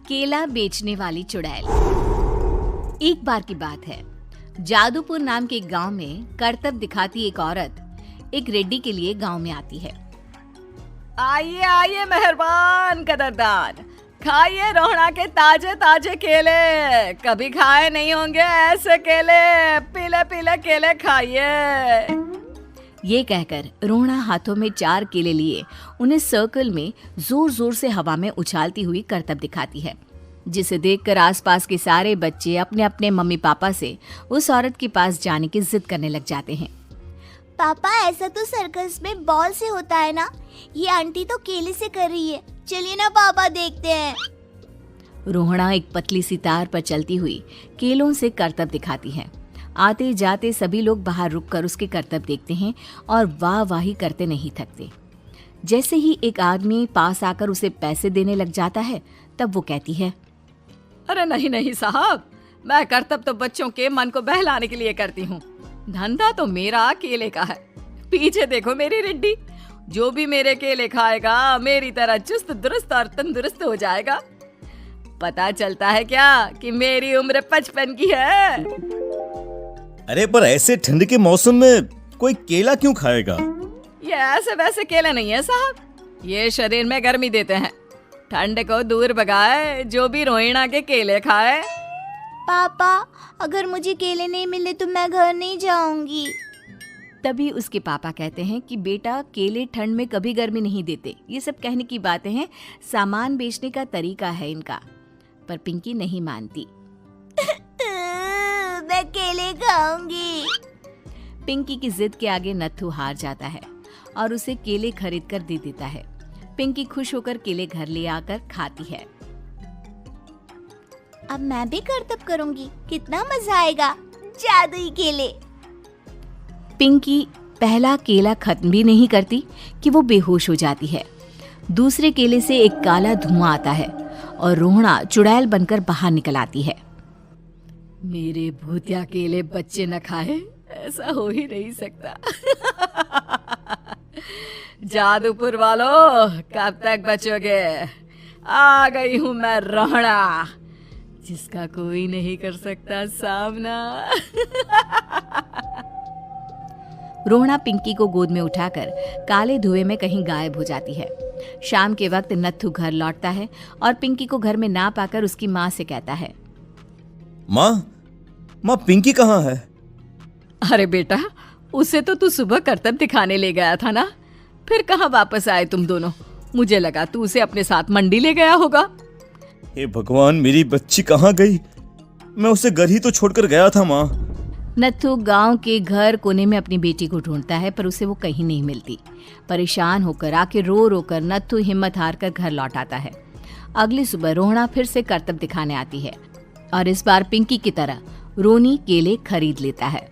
केला बेचने वाली चुड़ैल। एक बार की बात है, जादूपुर नाम के एक गांव में करतब दिखाती एक औरत एक रेड्डी के लिए गांव में आती है। आइए आइए मेहरबान कदरदान, खाइए रोहड़ा के ताजे ताजे केले। कभी खाए नहीं होंगे ऐसे केले, पीले पीले केले खाइए। ये कहकर रोहड़ा हाथों में 4 केले लिए उन्हें सर्कल में जोर जोर से हवा में उछालती हुई करतब दिखाती है, जिसे देखकर आसपास के सारे बच्चे अपने अपने मम्मी पापा से उस औरत के पास जाने की जिद करने लग जाते हैं। पापा, ऐसा तो सर्कस में बॉल से होता है ना, ये आंटी तो केले से कर रही है। चलिए ना पापा, देखते हैं। रोहड़ा एक पतली सी तार पर चलती हुई केलों से करतब दिखाती है। आते जाते सभी लोग बाहर रुककर उसके करतब देखते हैं और वाह वाही करते नहीं थकते। जैसे ही एक आदमी पास आकर उसे पैसे देने लग जाता है, तब वो कहती है, अरे नहीं नहीं साहब, मैं करतब तो बच्चों के मन को बहलाने के लिए करती हूँ। धंधा तो मेरा केले का है। पीछे देखो मेरी रिड्डी, जो भी मेरे केले खाएगा मेरी तरह चुस्त दुरुस्त और तंदुरुस्त हो जाएगा। पता चलता है क्या कि मेरी उम्र 55 की है। अरे पर ऐसे ठंड के मौसम में कोई केला क्यों खाएगा? ये ऐसे वैसे केले नहीं है साहब, ये शरीर में गर्मी देते हैं। ठंड को दूर भगाए जो भी रोहिणा के केले खाए। पापा, अगर मुझे केले नहीं मिले तो मैं घर नहीं जाऊंगी। तभी उसके पापा कहते हैं कि बेटा, केले ठंड में कभी गर्मी नहीं देते। ये सब कहने की बातें हैं, सामान बेचने का तरीका है इनका। पर पिंकी नहीं मानती। मैं केले खाऊंगी। पिंकी की जिद के आगे नत्थू हार जाता है और उसे केले खरीद कर दे देता है। पिंकी खुश होकर केले घर ले आकर खाती है। अब मैं भी करतब करूंगी, कितना मजा आएगा। जादुई केले। पिंकी पहला केला खत्म भी नहीं करती कि वो बेहोश हो जाती है। दूसरे केले से एक काला धुआं आता है और रोहड़ा चुड़ैल बनकर बाहर निकल आती है। मेरे भूतिया केले बच्चे न खाए, ऐसा हो ही नहीं सकता। जादूपुर वालों, कब तक बचोगे? आ गई हूँ मैं रोहड़ा, जिसका कोई नहीं कर सकता सामना। रोहड़ा पिंकी को गोद में उठाकर काले धुएं में कहीं गायब हो जाती है। शाम के वक्त नत्थू घर लौटता है और पिंकी को घर में ना पाकर उसकी माँ से कहता है, माँ पिंकी कहाँ है? अरे बेटा, उसे तो तू सुबह करतब दिखाने ले गया था ना, फिर कहाँ वापस आए तुम दोनों? मुझे लगा तू उसे अपने साथ मंडी ले गया होगा। हे भगवान, मेरी बच्ची कहाँ गई? मैं उसे घर ही तो छोड़कर गया था माँ। नत्थू गांव के घर कोने में अपनी बेटी को ढूंढता है, पर उसे वो कहीं नहीं मिलती। परेशान होकर आखिर रो रो कर नत्थू हिम्मत हार कर घर लौट आता है। अगली सुबह रोहड़ा फिर से करतब दिखाने आती है और इस बार पिंकी की तरह रोनी केले खरीद लेता है।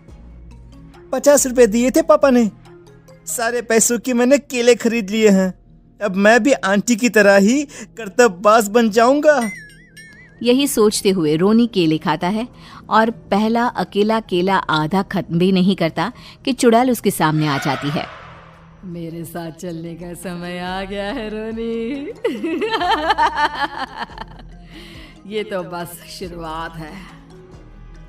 50 रुपए दिए थे पापा ने, सारे पैसों की मैंने केले खरीद लिए हैं। अब मैं भी आंटी की तरह ही करतबबाज बन जाऊंगा। यही सोचते हुए रोनी केले खाता है और पहला अकेला केला आधा खत्म भी नहीं करता कि चुड़ैल उसके सामने आ जाती है। मेरे साथ चलने का समय आ गया है रोनी। ये तो बस शुरुआत है।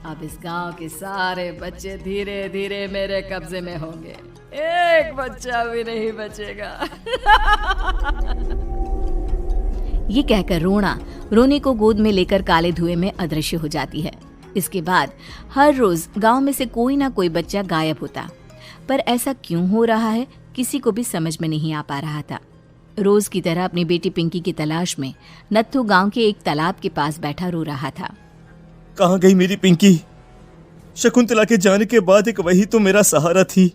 अब इस गांव के सारे बच्चे धीरे धीरे मेरे कब्जे में होंगे, एक बच्चा भी नहीं बचेगा। ये कहकर रोना रोनी को गोद में लेकर काले धुएं में अदृश्य हो जाती है। इसके बाद हर रोज गांव में से कोई ना कोई बच्चा गायब होता, पर ऐसा क्यों हो रहा है किसी को भी समझ में नहीं आ पा रहा था। रोज की तरह अपनी बेटी पिंकी की तलाश में नत्थू गांव के एक तालाब के पास बैठा रो रहा था। कहाँ गई मेरी पिंकी? शकुंतला के जाने के बाद एक वही तो मेरा सहारा थी।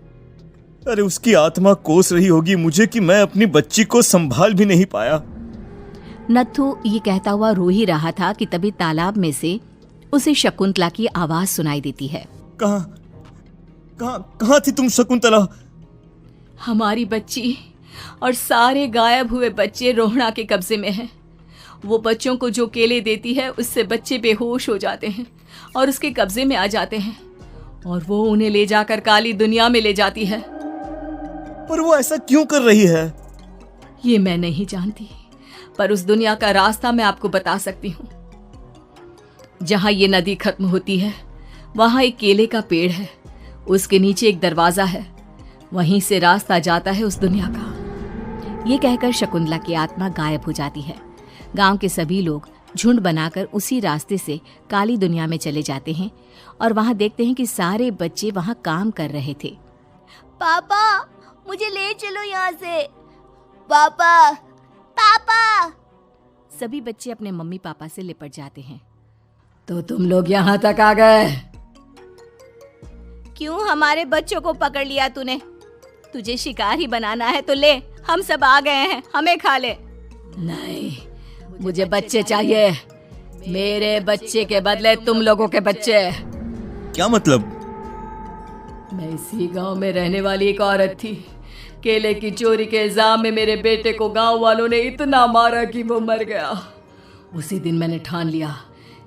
अरे उसकी आत्मा कोस रही होगी मुझे कि मैं अपनी बच्ची को संभाल भी नहीं पाया। नत्थू ये कहता हुआ रो ही रहा था कि तभी तालाब में से उसे शकुंतला की आवाज सुनाई देती है। कहाँ थी तुम शकुंतला? हमारी बच्ची और सारे गायब हुए बच्चे रोहड़ा के कब्जे में हैं। वो बच्चों को जो केले देती है उससे बच्चे बेहोश हो जाते हैं और उसके कब्जे में आ जाते हैं और वो उन्हें ले जाकर काली दुनिया में ले जाती है। पर वो ऐसा क्यों कर रही है? ये मैं नहीं जानती, पर उस दुनिया का रास्ता मैं आपको बता सकती हूँ। जहां ये नदी खत्म होती है वहां एक केले का पेड़ है, उसके नीचे एक दरवाजा है, वहीं से रास्ता जाता है उस दुनिया का। ये कहकर शकुंतला की आत्मा गायब हो जाती है। गांव के सभी लोग झुंड बनाकर उसी रास्ते से काली दुनिया में चले जाते हैं और वहां देखते हैं कि सारे बच्चे वहां काम कर रहे थे। पापा मुझे ले चलो यहाँ से। पापा पापा। सभी बच्चे अपने मम्मी पापा से लिपट जाते हैं। तो तुम लोग यहाँ तक आ गए? क्यों हमारे बच्चों को पकड़ लिया तूने? तुझे शिकार ही बनाना है तो ले, हम सब आ गए हैं, हमें खा ले। नहीं, मुझे बच्चे चाहिए। मेरे बच्चे के बदले तुम लोगों के बच्चे। क्या मतलब? मैं इसी गांव में रहने वाली एक औरत थी। केले की चोरी के इल्जाम में मेरे बेटे को गांव वालों ने इतना मारा कि वो मर गया। उसी दिन मैंने ठान लिया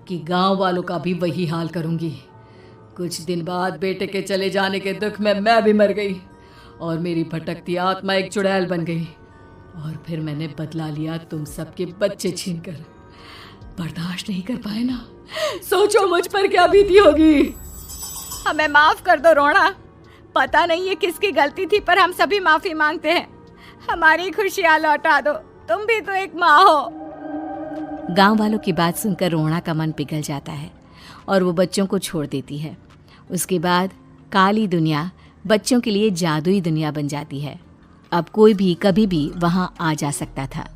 कि गांव वालों का भी वही हाल करूंगी। कुछ दिन बाद बेटे के चले जाने के दुख में मैं भी मर गई और मेरी भटकती आत्मा एक चुड़ैल बन गई। और फिर मैंने बदला लिया तुम सबके बच्चे छीनकर। बर्दाश्त नहीं कर पाए ना? सोचो मुझ पर क्या बीती होगी। हमें माफ कर दो रोना। पता नहीं ये किसकी गलती थी, पर हम सभी माफी मांगते हैं। हमारी खुशियां लौटा दो, तुम भी तो एक माँ हो। गांव वालों की बात सुनकर रोना का मन पिघल जाता है और वो बच्चों को छोड़ देती है। उसके बाद काली दुनिया बच्चों के लिए जादुई दुनिया बन जाती है। अब कोई भी कभी भी वहां आ जा सकता था।